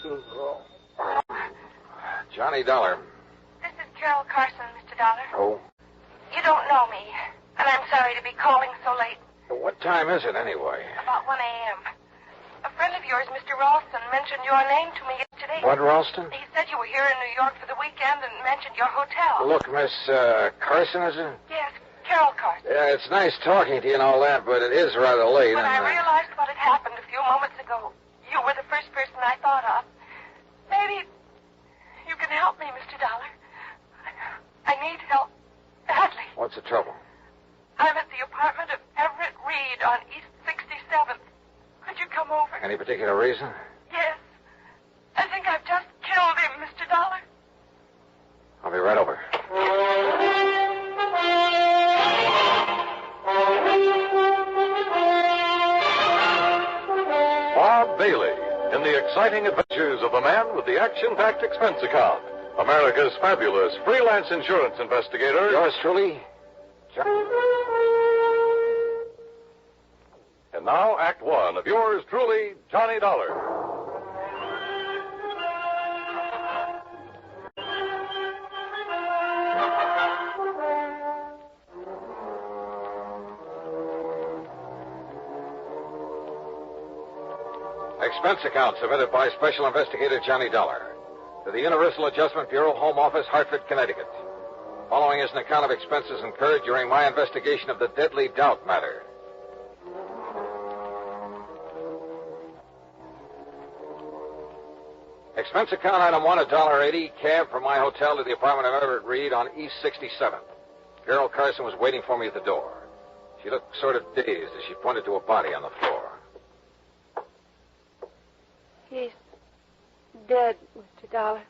Ralston. Johnny Dollar. This is Carol Carson, Mr. Dollar. Oh? You don't know me, and I'm sorry to be calling so late. What time is it, anyway? About 1 a.m. A friend of yours, Mr. Ralston, mentioned your name to me yesterday. What, Ralston? He said you were here in New York for the weekend and mentioned your hotel. Look, Miss Carson, is it? Yes, Carol Carson. Yeah, it's nice talking to you and all that, but it is rather late. When I realized what had happened a few moments ago, you were the first person I thought of. Maybe you can help me, Mr. Dollar. I need help badly. What's the trouble? I'm at the apartment of Everett Reed on East 67th. Could you come over? Any particular reason? Yes. I think I've just killed him, Mr. Dollar. I'll be right over. Bob Bailey in the exciting adventures of a man with the action-packed expense account. America's fabulous freelance insurance investigator. Yours truly, And now, Act One of yours truly, Johnny Dollar. Expense account submitted by Special Investigator Johnny Dollar to the Universal Adjustment Bureau, Home Office, Hartford, Connecticut. Following is an account of expenses incurred during my investigation of the Deadly Doubt matter. Expense account item 1, $1.80, cab from my hotel to the apartment of Everett Reed on East 67th. Carol Carson was waiting for me at the door. She looked sort of dazed as she pointed to a body on the floor. He's dead, Mr. Dollar.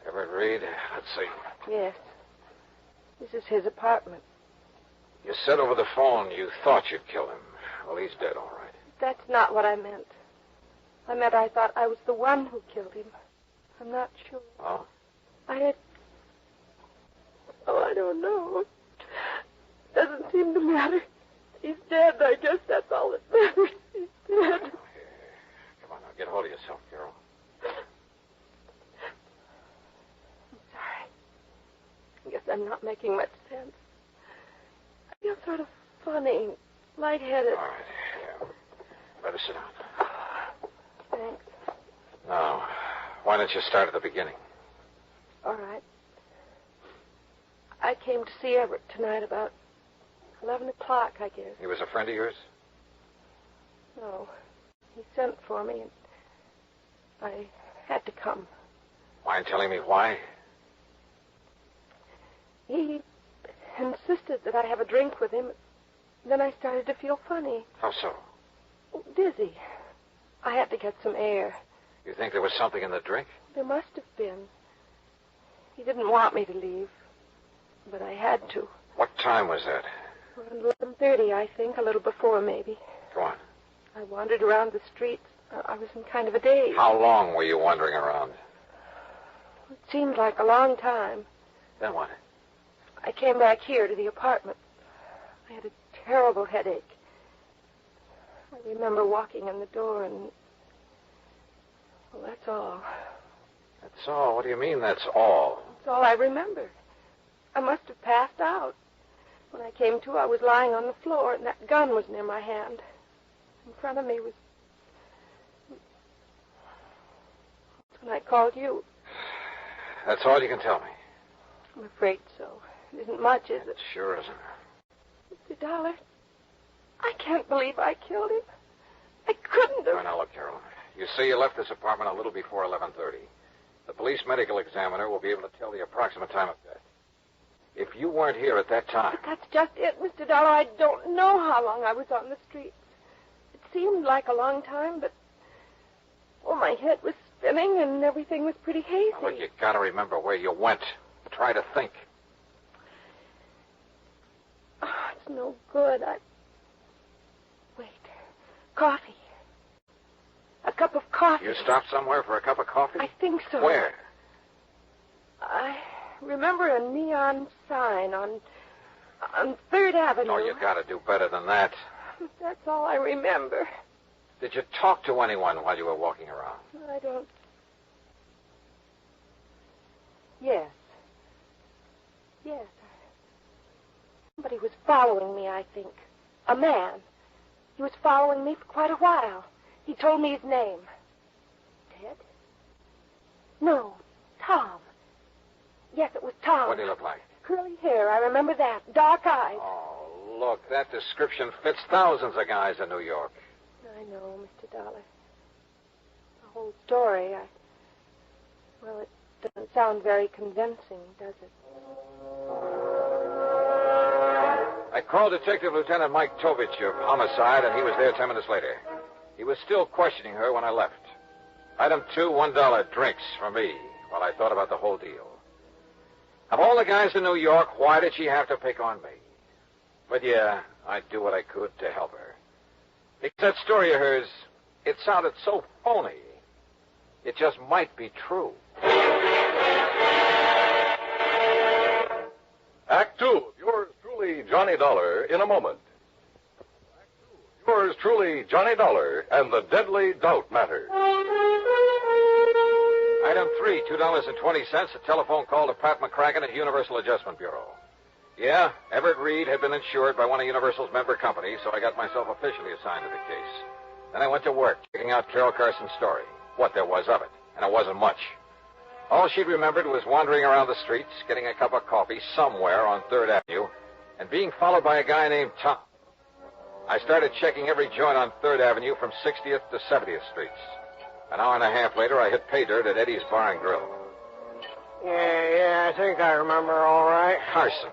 Everett Reed, let's see. Yes. This is his apartment. You said over the phone you thought you'd kill him. Well, he's dead, all right. That's not what I meant. I meant I thought I was the one who killed him. I'm not sure. Oh? I don't know. Doesn't seem to matter. He's dead. I guess that's all that matters. He's dead. Come on now, get hold of yourself, Carol. I'm sorry. I guess I'm not making much sense. I feel sort of funny, lightheaded. All right, yeah. Better sit down. Thanks. Now, why don't you start at the beginning? All right. I came to see Everett tonight about 11 o'clock, I guess. He was a friend of yours? No. He sent for me, and I had to come. Mind telling me why? He insisted that I have a drink with him. Then I started to feel funny. How so? Dizzy. I had to get some air. You think there was something in the drink? There must have been. He didn't want me to leave, but I had to. What time was that? Around 11:30, I think, a little before, maybe. Go on. I wandered around the streets. I was in kind of a daze. How long were you wandering around? It seemed like a long time. Then what? I came back here to the apartment. I had a terrible headache. I remember walking in the door and... Well, that's all. That's all? What do you mean, that's all? That's all I remember. I must have passed out. When I came to, I was lying on the floor, and that gun was near my hand. In front of me was... That's when I called you. That's all you can tell me? I'm afraid so. It isn't much, is it? It sure isn't. Mr. Dollar, I can't believe I killed him. I couldn't have... Now, look, Carol. You see, you left this apartment a little before 11:30. The police medical examiner will be able to tell the approximate time of death. If you weren't here at that time... But that's just it, Mr. Dollar. I don't know how long I was on the streets. It seemed like a long time, but... Well, my head was spinning and everything was pretty hazy. Now, look, you gotta remember where you went. Try to think. Oh, it's no good. Wait. Coffee. A cup of coffee. You stopped somewhere for a cup of coffee? I think so. Where? I remember a neon sign on 3rd Avenue. Oh, you gotta do better than that. That's all I remember. Did you talk to anyone while you were walking around? I don't Yes. Yes. Somebody was following me, I think. A man. He was following me for quite a while. He told me his name. Ted? No, Tom. Yes, it was Tom. What did he look like? Curly hair, I remember that. Dark eyes. Oh, look, that description fits thousands of guys in New York. I know, Mr. Dollar. The whole story, well, it doesn't sound very convincing, does it? I called Detective Lieutenant Mike Tovich of Homicide, and he was there 10 minutes later. He was still questioning her when I left. Item 2, $1 drinks for me while I thought about the whole deal. Of all the guys in New York, why did she have to pick on me? But yeah, I'd do what I could to help her. Because that story of hers, it sounded so phony. It just might be true. Act 2 of yours truly, Johnny Dollar, in a moment. Act 2 of yours truly, Johnny Dollar, and the Deadly Doubt Matter. Item 3, $2.20, a telephone call to Pat McCracken at Universal Adjustment Bureau. Yeah, Everett Reed had been insured by one of Universal's member companies, so I got myself officially assigned to the case. Then I went to work, checking out Carol Carson's story, what there was of it, and it wasn't much. All she'd remembered was wandering around the streets, getting a cup of coffee somewhere on 3rd Avenue, and being followed by a guy named Tom. I started checking every joint on 3rd Avenue from 60th to 70th Streets. An hour and a half later, I hit pay dirt at Eddie's Bar and Grill. Yeah, I think I remember all right. Carson.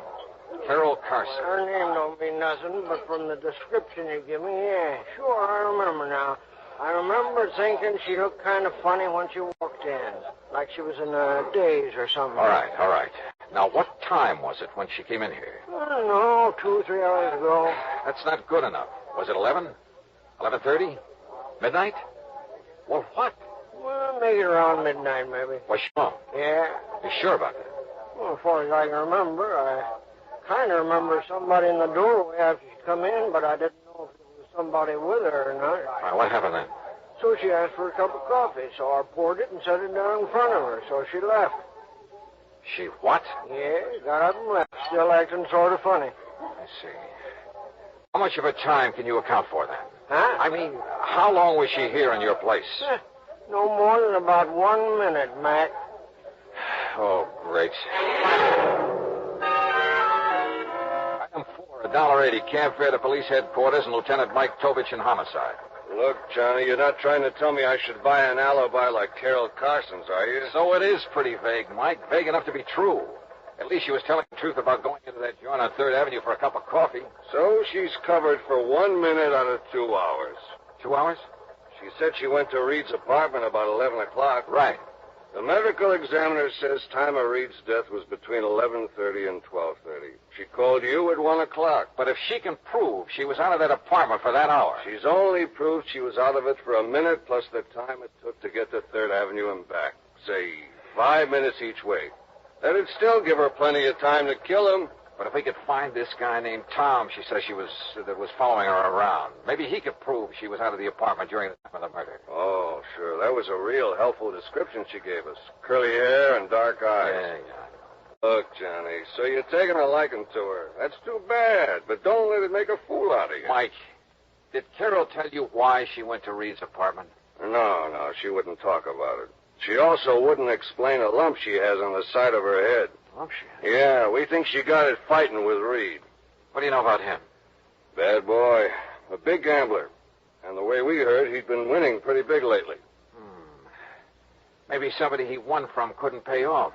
Carol Carson. Her name don't mean nothing, but from the description you give me, yeah, sure, I remember now. I remember thinking she looked kind of funny when she walked in, like she was in a daze or something. All right. Now, what time was it when she came in here? I don't know, 2 or 3 hours ago. That's not good enough. Was it 11? 11:30? Midnight? Well, what? Well, maybe around midnight, maybe. Was she home? Yeah. You sure about that? Well, as far as I can remember, I kind of remember somebody in the doorway after she come in, but I didn't know if it was somebody with her or not. All right, what happened then? So she asked for a cup of coffee, so I poured it and set it down in front of her, so she left. She what? Yeah, got up and left, still acting sort of funny. I see. How much of her time can you account for then? Huh? I mean, how long was she here in your place? No more than about 1 minute, Mac. Oh, great. Item 4, $1.80, cab fare to police headquarters and Lieutenant Mike Tovich in Homicide. Look, Johnny, you're not trying to tell me I should buy an alibi like Carol Carson's, are you? So it is pretty vague, Mike. Vague enough to be true. At least she was telling the truth about going into that joint on 3rd Avenue for a cup of coffee. So she's covered for 1 minute out of 2 hours. 2 hours? She said she went to Reed's apartment about 11 o'clock. Right. The medical examiner says time of Reed's death was between 11:30 and 12:30. She called you at 1 o'clock. But if she can prove she was out of that apartment for that hour... She's only proved she was out of it for a minute plus the time it took to get to 3rd Avenue and back. Say, 5 minutes each way. That'd still give her plenty of time to kill him. But if we could find this guy named Tom she says that was following her around, maybe he could prove she was out of the apartment during the time of the murder. Oh, sure. That was a real helpful description she gave us. Curly hair and dark eyes. Yeah. Look, Johnny, so you're taking a liking to her. That's too bad, but don't let it make a fool out of you. Mike, did Carol tell you why she went to Reed's apartment? No, she wouldn't talk about it. She also wouldn't explain a lump she has on the side of her head. Lump she has? Yeah, we think she got it fighting with Reed. What do you know about him? Bad boy. A big gambler. And the way we heard, he'd been winning pretty big lately. Maybe somebody he won from couldn't pay off,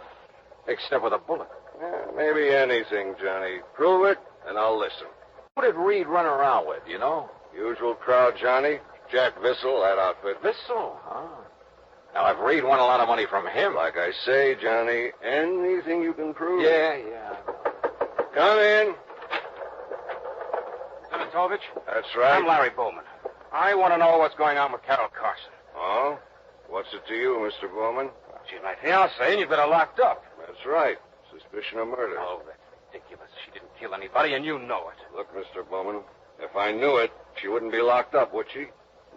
except with a bullet. Yeah, maybe anything, Johnny. Prove it, and I'll listen. Who did Reed run around with, you know? Usual crowd, Johnny. Jack Vissel, that outfit. Vissel, huh? Now, if Reed won a lot of money from him... Like I say, Johnny, anything you can prove. Yeah. Come in. Lieutenant Tovich? That's right. I'm Larry Bowman. I want to know what's going on with Carol Carson. Oh? What's it to you, Mr. Bowman? She's my fiancée, and you've got her locked up. That's right. Suspicion of murder. Oh, that's ridiculous. She didn't kill anybody, and you know it. Look, Mr. Bowman, if I knew it, she wouldn't be locked up, would she?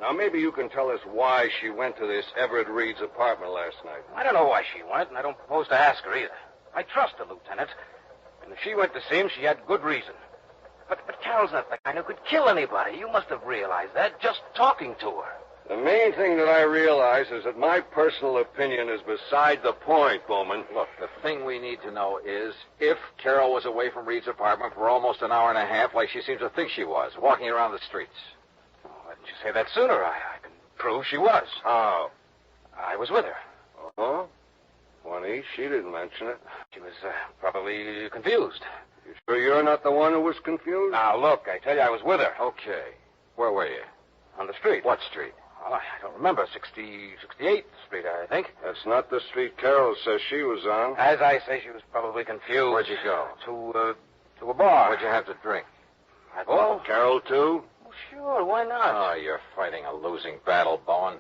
Now, maybe you can tell us why she went to this Everett Reed's apartment last night. I don't know why she went, and I don't propose to ask her either. I trust the lieutenant. And if she went to see him, she had good reason. But Carol's not the kind who could kill anybody. You must have realized that just talking to her. The main thing that I realize is that my personal opinion is beside the point, Bowman. Look, the thing we need to know is if Carol was away from Reed's apartment for almost an hour and a half, like she seems to think she was, walking around the streets. Why didn't you say that sooner? I can prove she was. How? I was with her. Oh? Funny, she didn't mention it. She was probably confused. You sure you're not the one who was confused? Now, look, I tell you, I was with her. Okay. Where were you? On the street. What street? Well, I don't remember. 68th Street, I think. That's not the street Carol says she was on. As I say, she was probably confused. Where'd you go? To a bar. What'd you have to drink? At all? Carol, too? Well, sure, why not? Oh, you're fighting a losing battle, Bowen.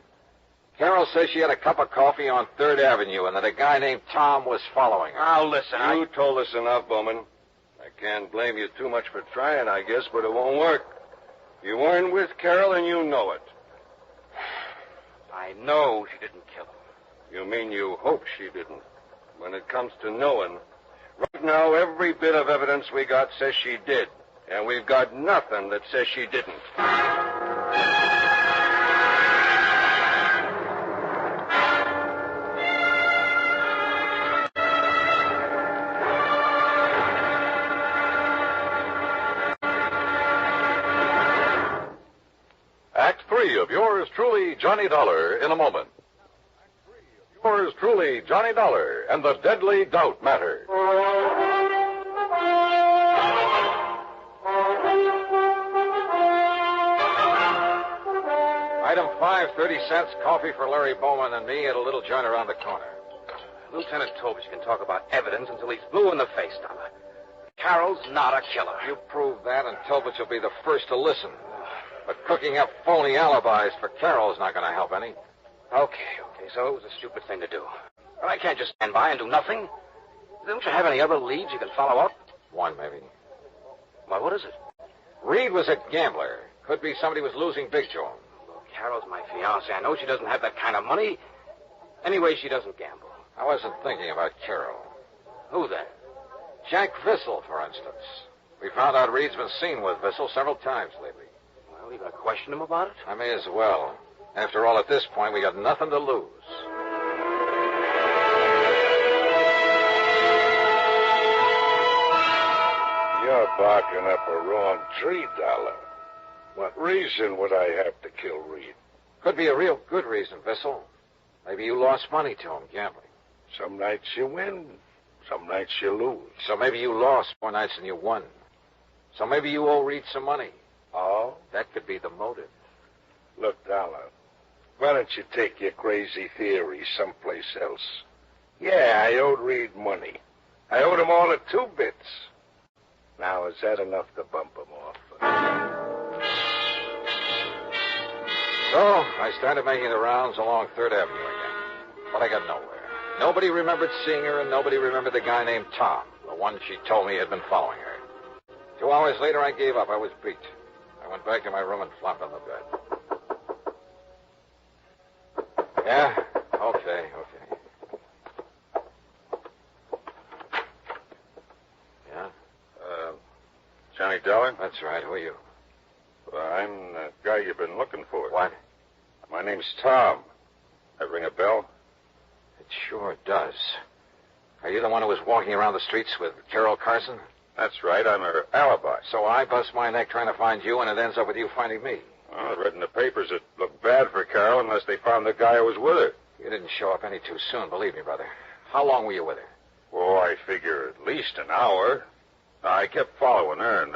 Carol says she had a cup of coffee on 3rd Avenue and that a guy named Tom was following her. Now, listen, You told us enough, Bowman. I can't blame you too much for trying, I guess, but it won't work. You weren't with Carol, and you know it. I know she didn't kill him. You mean you hope she didn't? When it comes to knowing, right now, every bit of evidence we got says she did. And we've got nothing that says she didn't. Act 3 of yours truly, Johnny Dollar, in a moment. Act 3 of yours truly, Johnny Dollar, and the Deadly Doubt Matter. Item 5, 30 cents, coffee for Larry Bowman and me at a little joint around the corner. Lieutenant Tobich can talk about evidence until he's blue in the face, Dollar. Carol's not a killer. You prove that, and Tolbert will be the first to listen. But cooking up phony alibis for Carol is not going to help any. Okay, so it was a stupid thing to do. But I can't just stand by and do nothing. Don't you have any other leads you can follow up? One, maybe. Well, what is it? Reed was a gambler. Could be somebody was losing big to him. Look, Carol's my fiancée. I know she doesn't have that kind of money. Anyway, she doesn't gamble. I wasn't thinking about Carol. Who then? Jack Vissel, for instance. We found out Reed's been seen with Vissel several times lately. Well, you going to question him about it? I may as well. After all, at this point, we got nothing to lose. You're barking up a wrong tree, Dollar. What reason would I have to kill Reed? Could be a real good reason, Vissel. Maybe you lost money to him gambling. Some nights you win, some nights you lose. So maybe you lost more nights than you won. So maybe you owe Reed some money. Oh? That could be the motive. Look, Dollar, why don't you take your crazy theory someplace else? Yeah, I owed Reed money. I owed him all of 2 bits. Now, is that enough to bump him off? So I started making the rounds along 3rd Avenue again. But I got nowhere. Nobody remembered seeing her, and nobody remembered the guy named Tom, the one she told me had been following her. 2 hours later, I gave up. I was beat. I went back to my room and flopped on the bed. Yeah? Okay. Yeah? Johnny Dollar? That's right. Who are you? Well, I'm the guy you've been looking for. What? My name's Tom. That ring a bell? It sure does. Are you the one who was walking around the streets with Carol Carson? That's right. I'm her alibi. So I bust my neck trying to find you, and it ends up with you finding me. Well, I read in the papers it looked bad for Carol unless they found the guy who was with her. You didn't show up any too soon, believe me, brother. How long were you with her? Oh, I figure at least an hour. I kept following her, and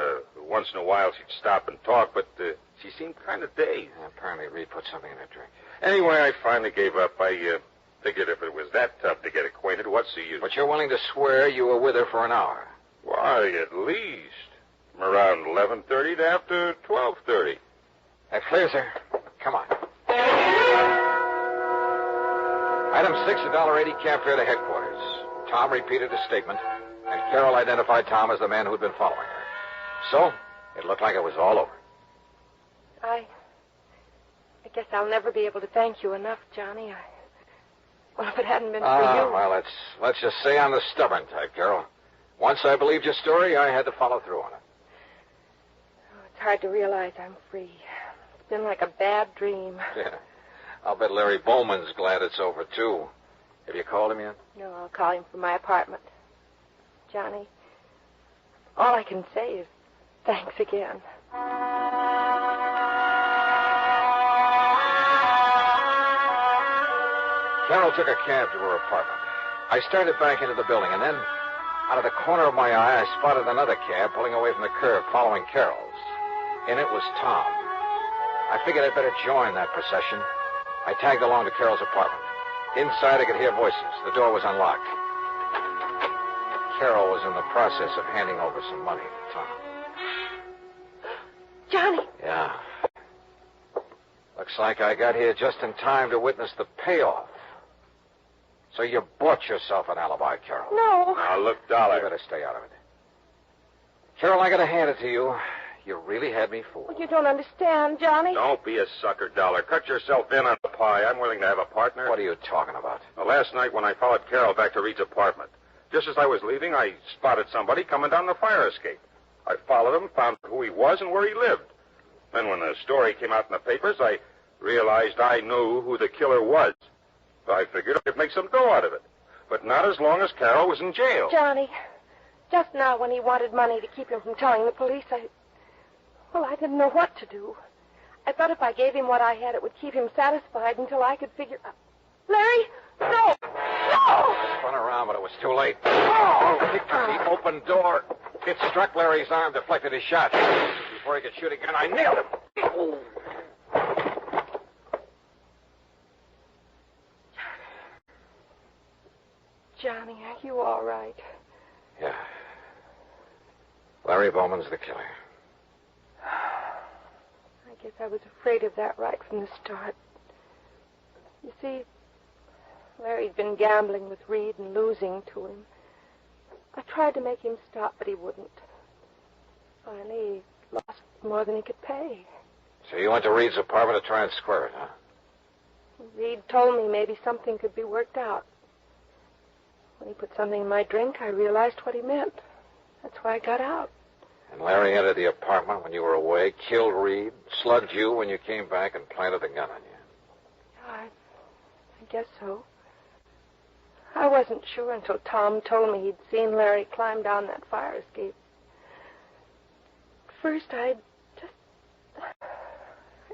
once in a while she'd stop and talk, but she seemed kind of dazed. Apparently Reed put something in her drink. Anyway, I finally gave up. I figured if it was that tough to get acquainted, what's the use? But you're willing to swear you were with her for an hour? Why, at least. From around 11:30 to after 12:30. That clears her. Come on. Item 6, $1.80 cab fare to headquarters. Tom repeated his statement, and Carol identified Tom as the man who'd been following her. So, it looked like it was all over. I guess I'll never be able to thank you enough, Johnny. Well, if it hadn't been for you... Well, let's just say I'm the stubborn type, Carol. Once I believed your story, I had to follow through on it. Oh, it's hard to realize I'm free. It's been like a bad dream. Yeah. I'll bet Larry Bowman's glad it's over, too. Have you called him yet? No, I'll call him from my apartment. Johnny, all I can say is thanks again. Carol took a cab to her apartment. I started back into the building, and then, out of the corner of my eye, I spotted another cab pulling away from the curb, following Carol's. And it was Tom. I figured I'd better join that procession. I tagged along to Carol's apartment. Inside, I could hear voices. The door was unlocked. Carol was in the process of handing over some money to Tom. Johnny! Yeah. Looks like I got here just in time to witness the payoff. So you bought yourself an alibi, Carol. No. Now, look, Dollar. You better stay out of it. Carol, I gotta hand it to you. You really had me fooled. Well, you don't understand, Johnny. Don't be a sucker, Dollar. Cut yourself in on the pie. I'm willing to have a partner. What are you talking about? Well, last night when I followed Carol back to Reed's apartment, just as I was leaving, I spotted somebody coming down the fire escape. I followed him, found who he was and where he lived. Then when the story came out in the papers, I realized I knew who the killer was. So I figured I could make some dough out of it. But not as long as Carol was in jail. Johnny, just now when he wanted money to keep him from telling the police, I didn't know what to do. I thought if I gave him what I had, it would keep him satisfied until I could figure... Larry, no! No! I spun around, but it was too late. Oh! Kicked at the open door. It struck Larry's arm, deflected his shot. Before he could shoot again, I nailed him. Oh. Johnny, are you all right? Yeah. Larry Bowman's the killer. I guess I was afraid of that right from the start. You see, Larry'd been gambling with Reed and losing to him. I tried to make him stop, but he wouldn't. Finally, he lost more than he could pay. So you went to Reed's apartment to try and square it, huh? Reed told me maybe something could be worked out. When he put something in my drink, I realized what he meant. That's why I got out. And Larry entered the apartment when you were away, killed Reed, slugged you when you came back, and planted the gun on you. I guess so. I wasn't sure until Tom told me he'd seen Larry climb down that fire escape. At first, I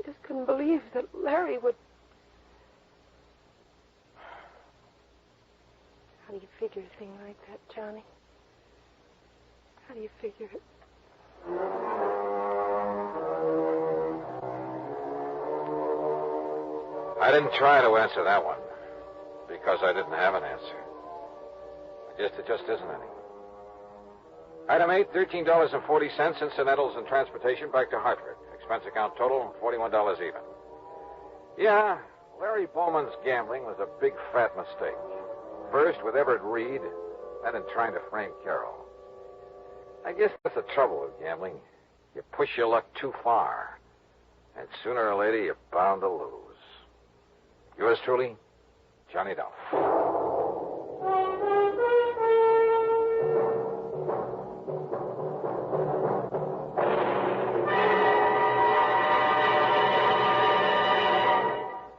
just couldn't believe that Larry would... How do you figure a thing like that, Johnny? How do you figure it? I didn't try to answer that one because I didn't have an answer. It just isn't any. Item 8, $13.40, incidentals and transportation back to Hartford. Expense account total, $41 even. Yeah, Larry Bowman's gambling was a big, fat mistake. First with Everett Reed, then in trying to frame Carol. I guess that's the trouble with gambling. You push your luck too far, and sooner or later you're bound to lose. Yours truly, Johnny Dollar.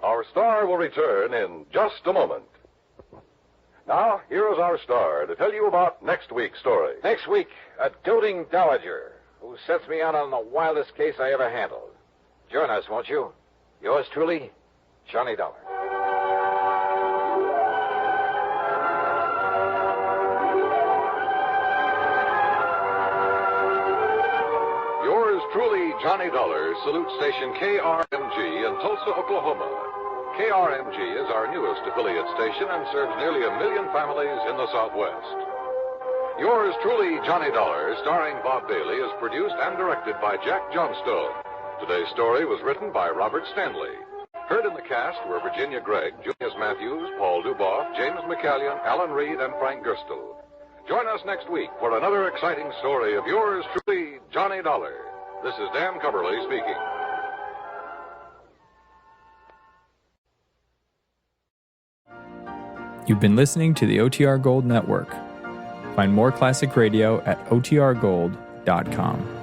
Our star will return in just a moment. Now, here is our star to tell you about next week's story. Next week, a doting dowager who sets me out on the wildest case I ever handled. Join us, won't you? Yours truly, Johnny Dollar. Yours truly, Johnny Dollar, salutes station KRMG in Tulsa, Oklahoma. KRMG is our newest affiliate station and serves nearly 1 million families in the Southwest. Yours truly, Johnny Dollar, starring Bob Bailey, is produced and directed by Jack Johnstone. Today's story was written by Robert Stanley. Heard in the cast were Virginia Gregg, Julius Matthews, Paul Duboff, James McCallion, Alan Reed, and Frank Gerstle. Join us next week for another exciting story of yours truly, Johnny Dollar. This is Dan Coverly speaking. You've been listening to the OTR Gold Network. Find more classic radio at otrgold.com.